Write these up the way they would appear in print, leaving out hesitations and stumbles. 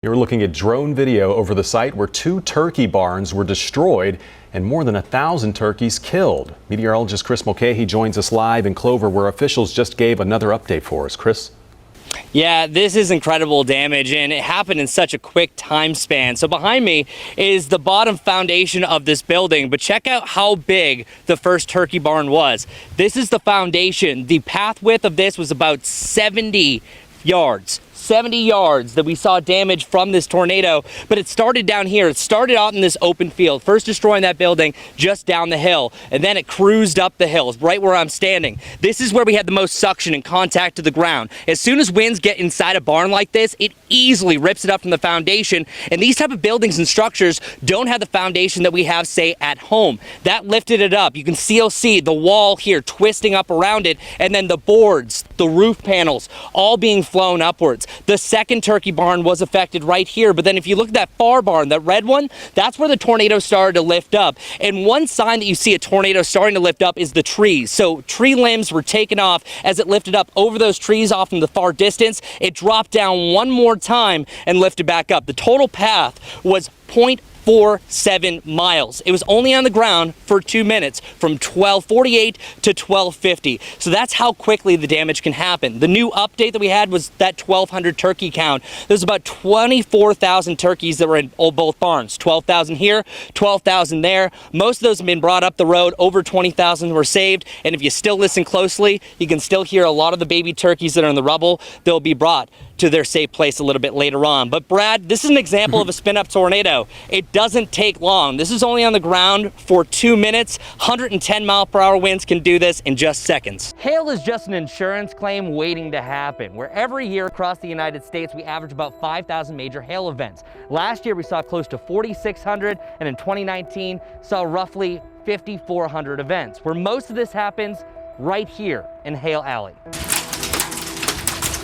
You're looking at drone video over the site where 2 turkey barns were destroyed and more than 1,000 turkeys killed. Meteorologist Chris Mulcahy joins us live in Clover, where officials just gave another update for us. Chris? Yeah, this is incredible damage, and it happened in such a quick time span. So behind me is the bottom foundation of this building, but check out how big the first turkey barn was. This is the foundation. The path width of this was about 70 yards. 70 yards that we saw damage from this tornado, but it started down here. It started out in this open field, first destroying that building just down the hill, and then it cruised up the hills right where I'm standing. This is where we had the most suction and contact to the ground. As soon as winds get inside a barn like this, it easily rips it up from the foundation, and these type of buildings and structures don't have the foundation that we have, say, at home. That lifted it up. You can still see the wall here twisting up around it, and then the boards, the roof panels, all being flown upwards. The second turkey barn was affected right here, but then if you look at that far barn, that red one, that's where the tornado started to lift up. And one sign that you see a tornado starting to lift up is the trees. So tree limbs were taken off as it lifted up over those trees off in the far distance. It dropped down one more time and lifted back up. The total path was 0.47 miles. It was only on the ground for 2 minutes, from 12:48 to 12:50. So that's how quickly the damage can happen. The new update that we had was that 1,200 turkey count. There's about 24,000 turkeys that were in both barns. 12,000 here, 12,000 there. Most of those have been brought up the road. Over 20,000 were saved. And if you still listen closely, you can still hear a lot of the baby turkeys that are in the rubble. They'll be brought to their safe place a little bit later on. But Brad, this is an example of a spin-up tornado. It doesn't take long. This is only on the ground for 2 minutes. 110-mile-per-hour winds can do this in just seconds. Hail is just an insurance claim waiting to happen, where every year across the United States, we average about 5,000 major hail events. Last year, we saw close to 4,600, and in 2019, saw roughly 5,400 events, where most of this happens right here in Hail Alley.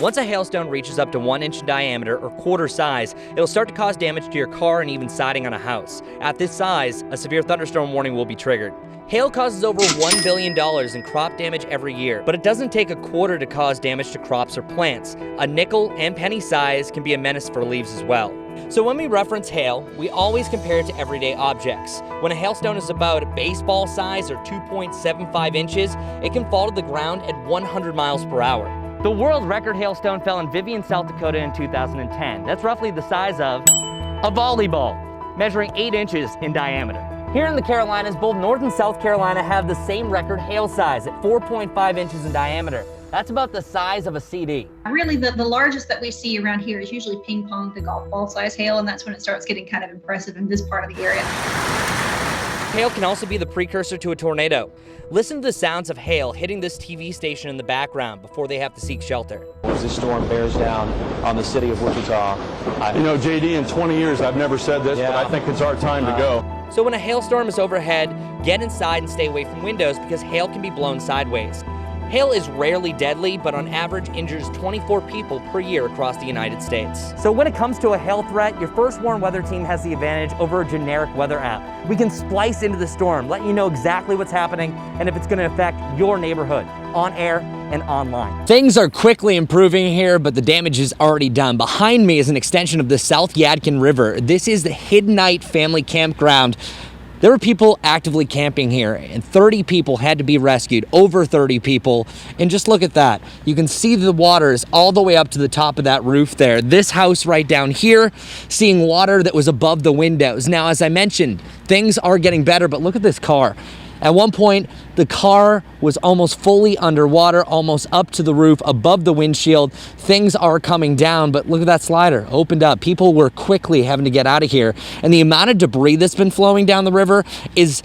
Once a hailstone reaches up to 1 inch in diameter or quarter size, it'll start to cause damage to your car and even siding on a house. At this size, a severe thunderstorm warning will be triggered. Hail causes over $1 billion in crop damage every year, but it doesn't take a quarter to cause damage to crops or plants. A nickel and penny size can be a menace for leaves as well. So when we reference hail, we always compare it to everyday objects. When a hailstone is about baseball size or 2.75 inches, it can fall to the ground at 100 miles per hour. The world record hailstone fell in Vivian, South Dakota in 2010. That's roughly the size of a volleyball, measuring 8 inches in diameter. Here in the Carolinas, both North and South Carolina have the same record hail size at 4.5 inches in diameter. That's about the size of a CD. Really, the largest that we see around here is usually ping pong to golf ball size hail, and that's when it starts getting kind of impressive in this part of the area. Hail can also be the precursor to a tornado. Listen to the sounds of hail hitting this TV station in the background before they have to seek shelter. As this storm bears down on the city of Wichita. You know, JD, in 20 years, I've never said this, but I think it's our time to go. So when a hailstorm is overhead, get inside and stay away from windows because hail can be blown sideways. Hail is rarely deadly, but on average injures 24 people per year across the United States. So when it comes to a hail threat, your First Warn weather team has the advantage over a generic weather app. We can splice into the storm, let you know exactly what's happening and if it's going to affect your neighborhood, on air and online. Things are quickly improving here, but the damage is already done. Behind me is an extension of the South Yadkin River. This is the Hiddenite family campground. There were people actively camping here, and 30 people had to be rescued, over 30 people. And just look at that. You can see the waters all the way up to the top of that roof there. This house right down here, seeing water that was above the windows. Now, as I mentioned, things are getting better, but look at this car. At one point, the car was almost fully underwater, almost up to the roof, above the windshield. Things are coming down, but look at that slider, opened up. People were quickly having to get out of here. And the amount of debris that's been flowing down the river is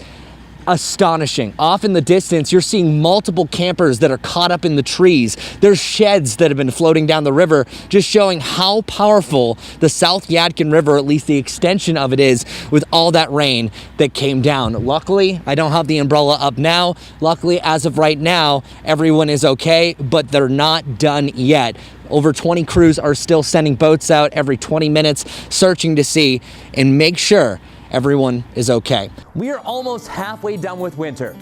astonishing. Off in the distance, you're seeing multiple campers that are caught up in the trees. There's sheds that have been floating down the river, just showing how powerful the South Yadkin River, at least the extension of it, is with all that rain that came down. Luckily, I don't have the umbrella up now. Luckily, as of right now, everyone is okay, but they're not done yet. Over 20 crews are still sending boats out every 20 minutes, searching to see and make sure everyone is okay. We are almost halfway done with winter,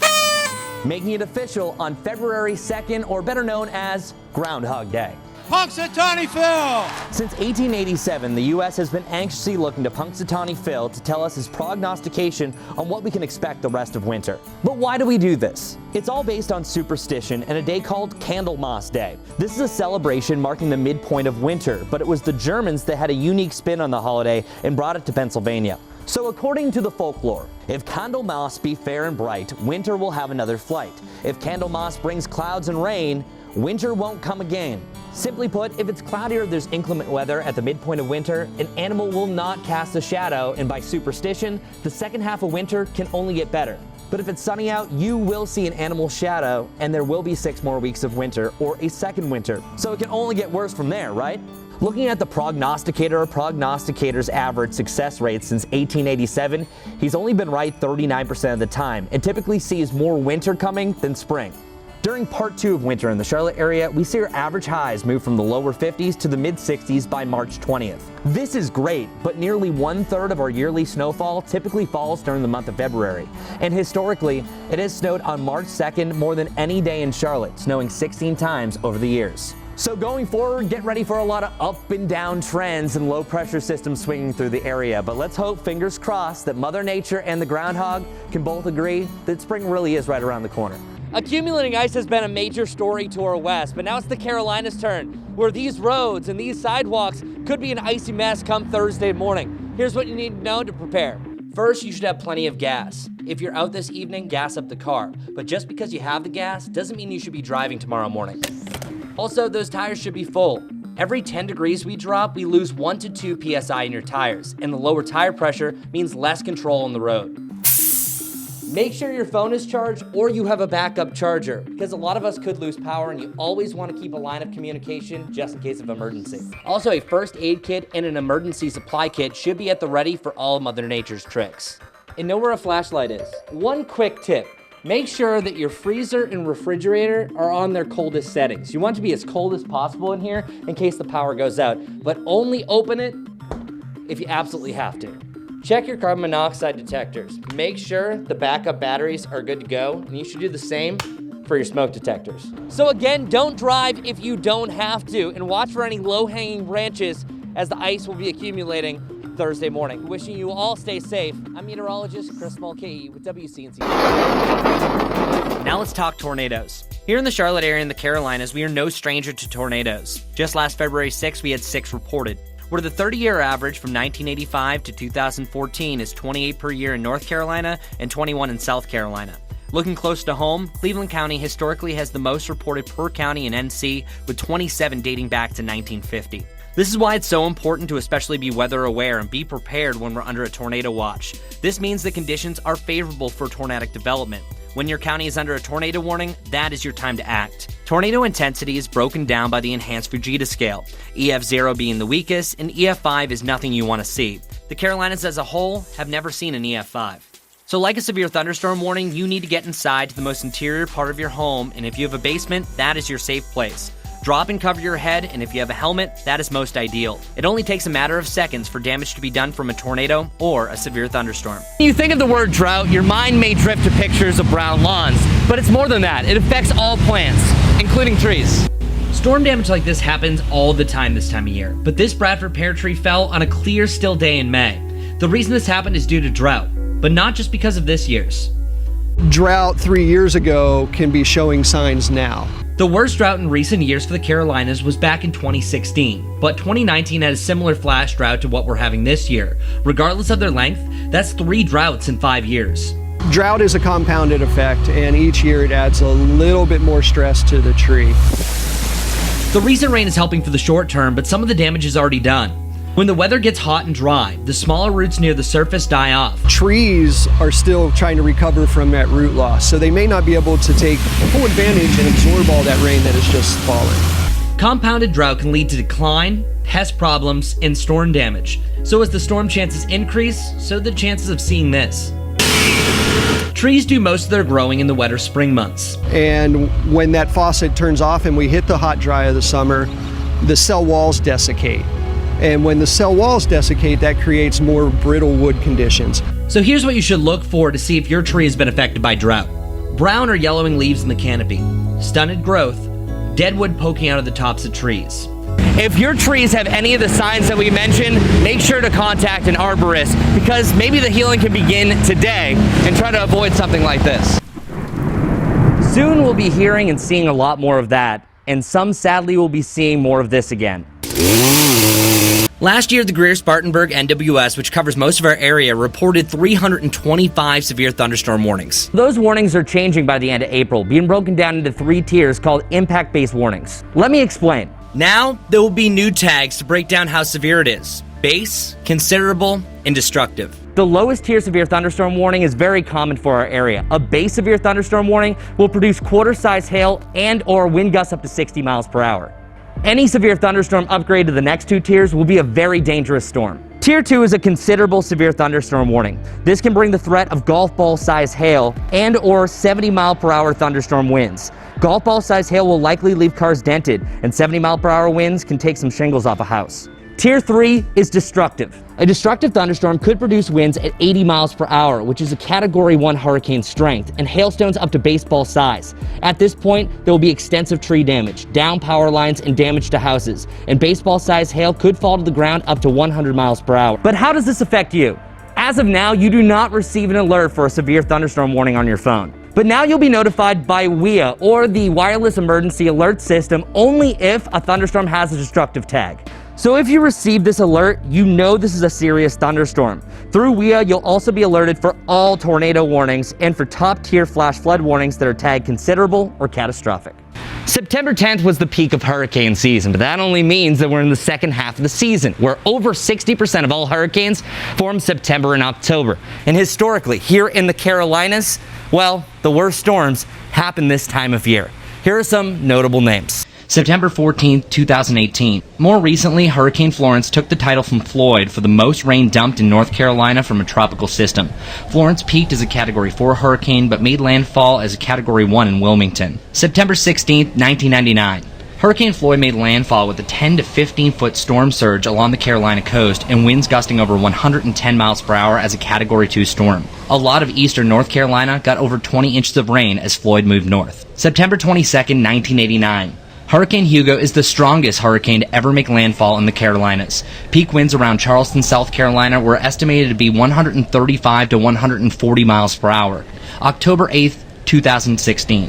making it official on February 2nd, or better known as Groundhog Day. Punxsutawney Phil! Since 1887, the U.S. has been anxiously looking to Punxsutawney Phil to tell us his prognostication on what we can expect the rest of winter. But why do we do this? It's all based on superstition and a day called Candlemas Day. This is a celebration marking the midpoint of winter, but it was the Germans that had a unique spin on the holiday and brought it to Pennsylvania. So according to the folklore, if Candlemas be fair and bright, winter will have another flight. If Candlemas brings clouds and rain, winter won't come again. Simply put, if it's cloudy or there's inclement weather at the midpoint of winter, an animal will not cast a shadow, and by superstition, the second half of winter can only get better. But if it's sunny out, you will see an animal's shadow, and there will be 6 more weeks of winter, or a second winter. So it can only get worse from there, right? Looking at the Prognosticator's average success rate since 1887, he's only been right 39% of the time, and typically sees more winter coming than spring. During part 2 of winter in the Charlotte area, we see our average highs move from the lower 50s to the mid-60s by March 20th. This is great, but nearly 1/3 of our yearly snowfall typically falls during the month of February. And historically, it has snowed on March 2nd more than any day in Charlotte, snowing 16 times over the years. So going forward, get ready for a lot of up and down trends and low pressure systems swinging through the area. But let's hope, fingers crossed, that Mother Nature and the groundhog can both agree that spring really is right around the corner. Accumulating ice has been a major story to our west, but now it's the Carolinas' turn, where these roads and these sidewalks could be an icy mess come Thursday morning. Here's what you need to know to prepare. First, you should have plenty of gas. If you're out this evening, gas up the car. But just because you have the gas doesn't mean you should be driving tomorrow morning. Also, those tires should be full. Every 10 degrees we drop, we lose 1 to 2 PSI in your tires, and the lower tire pressure means less control on the road. Make sure your phone is charged or you have a backup charger, because a lot of us could lose power and you always want to keep a line of communication just in case of emergency. Also, a first aid kit and an emergency supply kit should be at the ready for all of Mother Nature's tricks. And know where a flashlight is. One quick tip. Make sure that your freezer and refrigerator are on their coldest settings. You want it to be as cold as possible in here in case the power goes out, but only open it if you absolutely have to. Check your carbon monoxide detectors. Make sure the backup batteries are good to go, and you should do the same for your smoke detectors. So again, don't drive if you don't have to, and watch for any low-hanging branches as the ice will be accumulating Thursday morning. Wishing you all stay safe. I'm meteorologist Chris Mulcahy with WCNC. Now let's talk tornadoes. Here in the Charlotte area in the Carolinas, we are no stranger to tornadoes. Just last February 6th, we had 6 reported. Where the 30-year average from 1985 to 2014 is 28 per year in North Carolina and 21 in South Carolina. Looking close to home, Cleveland County historically has the most reported per county in NC, with 27 dating back to 1950. This is why it's so important to especially be weather aware and be prepared when we're under a tornado watch. This means the conditions are favorable for tornadic development. When your county is under a tornado warning, that is your time to act. Tornado intensity is broken down by the enhanced Fujita scale, EF0 being the weakest, and EF5 is nothing you want to see. The Carolinas as a whole have never seen an EF5. So like a severe thunderstorm warning, you need to get inside to the most interior part of your home, and if you have a basement, that is your safe place. Drop and cover your head, and if you have a helmet, that is most ideal. It only takes a matter of seconds for damage to be done from a tornado or a severe thunderstorm. When you think of the word drought, your mind may drift to pictures of brown lawns, but it's more than that. It affects all plants, including trees. Storm damage like this happens all the time this time of year, but this Bradford pear tree fell on a clear, still day in May. The reason this happened is due to drought, but not just because of this year's. Drought 3 years ago can be showing signs now. The worst drought in recent years for the Carolinas was back in 2016, but 2019 had a similar flash drought to what we're having this year. Regardless of their length, that's 3 droughts in 5 years. Drought is a compounded effect, and each year it adds a little bit more stress to the tree. The recent rain is helping for the short term, but some of the damage is already done. When the weather gets hot and dry, the smaller roots near the surface die off. Trees are still trying to recover from that root loss, so they may not be able to take full advantage and absorb all that rain that has just fallen. Compounded drought can lead to decline, pest problems, and storm damage. So as the storm chances increase, so do the chances of seeing this. Trees do most of their growing in the wetter spring months. And when that faucet turns off and we hit the hot dry of the summer, the cell walls desiccate. And when the cell walls desiccate, that creates more brittle wood conditions. So here's what you should look for to see if your tree has been affected by drought. Brown or yellowing leaves in the canopy, stunted growth, dead wood poking out of the tops of trees. If your trees have any of the signs that we mentioned, make sure to contact an arborist because maybe the healing can begin today and try to avoid something like this. Soon we'll be hearing and seeing a lot more of that, and some sadly will be seeing more of this again. Last year, the Greer-Spartanburg NWS, which covers most of our area, reported 325 severe thunderstorm warnings. Those warnings are changing by the end of April, being broken down into 3 tiers called impact-based warnings. Let me explain. Now, there will be new tags to break down how severe it is: base, considerable, and destructive. The lowest tier severe thunderstorm warning is very common for our area. A base severe thunderstorm warning will produce quarter-size hail and or wind gusts up to 60 miles per hour. Any severe thunderstorm upgrade to the next 2 tiers will be a very dangerous storm. Tier 2 is a considerable severe thunderstorm warning. This can bring the threat of golf ball size hail and or 70 mile per hour thunderstorm winds. Golf ball size hail will likely leave cars dented, and 70 mile per hour winds can take some shingles off a house. Tier 3 is destructive. A destructive thunderstorm could produce winds at 80 miles per hour, which is a Category 1 hurricane strength, and hailstones up to baseball size. At this point, there will be extensive tree damage, down power lines, and damage to houses, and baseball-sized hail could fall to the ground up to 100 miles per hour. But how does this affect you? As of now, you do not receive an alert for a severe thunderstorm warning on your phone. But now you'll be notified by WEA, or the Wireless Emergency Alert System, only if a thunderstorm has a destructive tag. So if you receive this alert, you know this is a serious thunderstorm. Through WEA, you'll also be alerted for all tornado warnings and for top-tier flash flood warnings that are tagged considerable or catastrophic. September 10th was the peak of hurricane season, but that only means that we're in the second half of the season, where over 60% of all hurricanes form September and October. And historically, here in the Carolinas, well, the worst storms happen this time of year. Here are some notable names. September 14, 2018. More recently, Hurricane Florence took the title from Floyd for the most rain dumped in North Carolina from a tropical system. Florence peaked as a Category 4 hurricane, but made landfall as a Category 1 in Wilmington. September 16, 1999. Hurricane Floyd made landfall with a 10 to 15-foot storm surge along the Carolina coast and winds gusting over 110 miles per hour as a Category 2 storm. A lot of eastern North Carolina got over 20 inches of rain as Floyd moved north. September 22, 1989. Hurricane Hugo is the strongest hurricane to ever make landfall in the Carolinas. Peak winds around Charleston, South Carolina were estimated to be 135 to 140 miles per hour. October 8, 2016.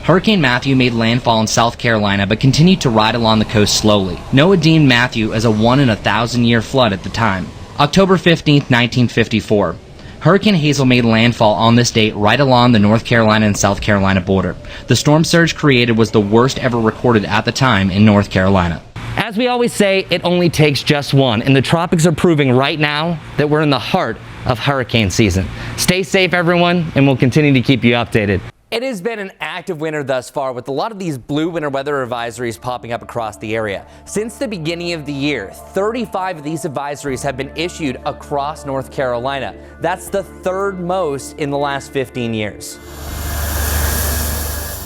Hurricane Matthew made landfall in South Carolina but continued to ride along the coast slowly. NOAA deemed Matthew as a 1 in a 1,000-year flood at the time. October 15, 1954. Hurricane Hazel made landfall on this date right along the North Carolina and South Carolina border. The storm surge created was the worst ever recorded at the time in North Carolina. As we always say, it only takes just one, and the tropics are proving right now that we're in the heart of hurricane season. Stay safe, everyone, and we'll continue to keep you updated. It has been an active winter thus far, with a lot of these blue winter weather advisories popping up across the area. Since the beginning of the year, 35 of these advisories have been issued across North Carolina. That's the third most in the last 15 years.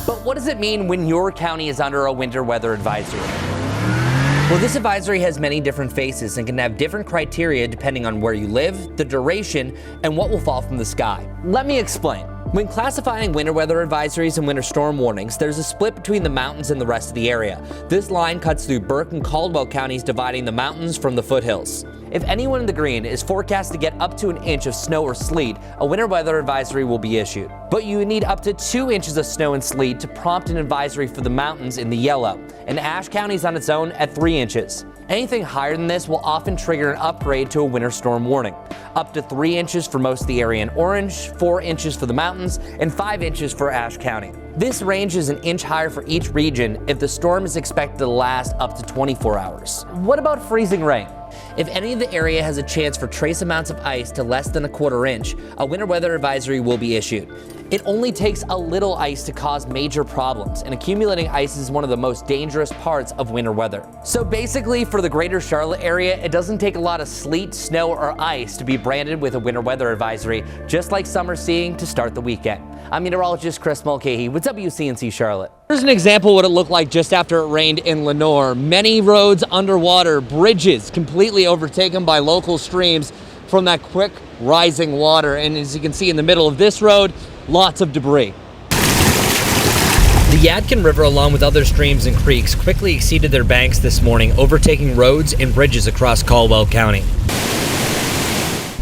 But what does it mean when your county is under a winter weather advisory? Well, this advisory has many different faces and can have different criteria depending on where you live, the duration, and what will fall from the sky. Let me explain. When classifying winter weather advisories and winter storm warnings, there's a split between the mountains and the rest of the area. This line cuts through Burke and Caldwell counties, dividing the mountains from the foothills. If anyone in the green is forecast to get up to an inch of snow or sleet, a winter weather advisory will be issued. But you need up to 2 inches of snow and sleet to prompt an advisory for the mountains in the yellow, and Ashe County is on its own at 3 inches. Anything higher than this will often trigger an upgrade to a winter storm warning. Up to 3 inches for most of the area in orange, 4 inches for the mountains, and 5 inches for Ashe County. This range is an inch higher for each region if the storm is expected to last up to 24 hours. What about freezing rain? If any of the area has a chance for trace amounts of ice to less than a quarter inch, a winter weather advisory will be issued. It only takes a little ice to cause major problems, and accumulating ice is one of the most dangerous parts of winter weather. So basically, for the greater Charlotte area, it doesn't take a lot of sleet, snow, or ice to be branded with a winter weather advisory, just like some are seeing to start the weekend. I'm meteorologist Chris Mulcahy with WCNC Charlotte. Here's an example of what it looked like just after it rained in Lenoir. Many roads underwater, bridges completely overtaken by local streams from that quick rising water. And as you can see in the middle of this road, lots of debris. The Yadkin River, along with other streams and creeks, quickly exceeded their banks this morning, overtaking roads and bridges across Caldwell County.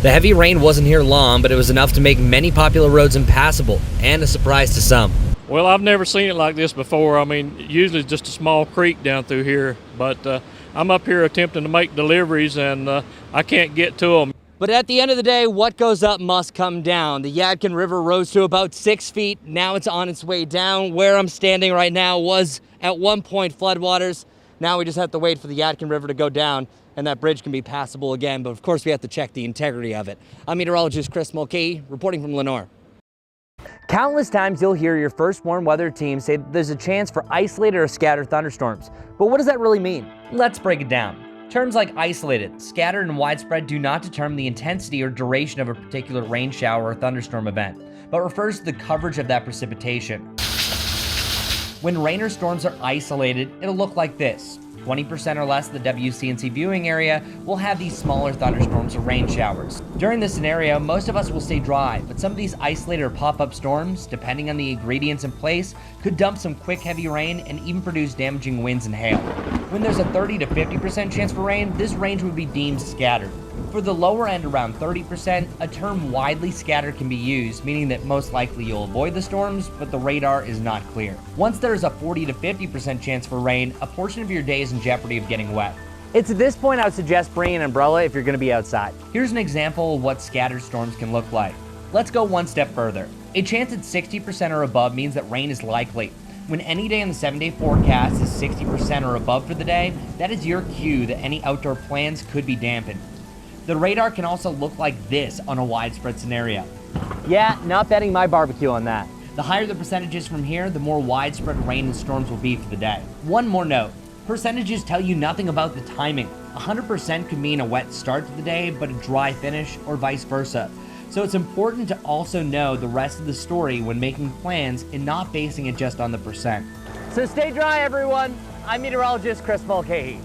The heavy rain wasn't here long, but it was enough to make many popular roads impassable, and a surprise to some. Well, I've never seen it like this before. I mean, usually it's just a small creek down through here, but I'm up here attempting to make deliveries, and I can't get to them. But at the end of the day, what goes up must come down. The Yadkin River rose to about 6 feet. Now it's on its way down. Where I'm standing right now was at one point floodwaters. Now we just have to wait for the Yadkin River to go down and that bridge can be passable again. But of course we have to check the integrity of it. I'm meteorologist Chris Mulcahy, reporting from Lenore. Countless times you'll hear your first warm weather team say that there's a chance for isolated or scattered thunderstorms. But what does that really mean? Let's break it down. Terms like isolated, scattered, and widespread do not determine the intensity or duration of a particular rain shower or thunderstorm event, but refers to the coverage of that precipitation. When rain or storms are isolated, it'll look like this. 20% or less of the WCNC viewing area will have these smaller thunderstorms or rain showers. During this scenario, most of us will stay dry, but some of these isolated or pop-up storms, depending on the ingredients in place, could dump some quick heavy rain and even produce damaging winds and hail. When there's a 30 to 50% chance for rain, this range would be deemed scattered. For the lower end, around 30%, a term widely scattered can be used, meaning that most likely you'll avoid the storms, but the radar is not clear. Once there's a 40 to 50% chance for rain, a portion of your day is in jeopardy of getting wet. It's at this point I would suggest bringing an umbrella if you're going to be outside. Here's an example of what scattered storms can look like. Let's go one step further. A chance at 60% or above means that rain is likely. When any day in the 7-day forecast is 60% or above for the day, that is your cue that any outdoor plans could be dampened. The radar can also look like this on a widespread scenario. Yeah, not betting my barbecue on that. The higher the percentages from here, the more widespread rain and storms will be for the day. One more note, percentages tell you nothing about the timing. 100% could mean a wet start to the day, but a dry finish, or vice versa. So it's important to also know the rest of the story when making plans and not basing it just on the percent. So stay dry, everyone. I'm meteorologist Chris Mulcahy.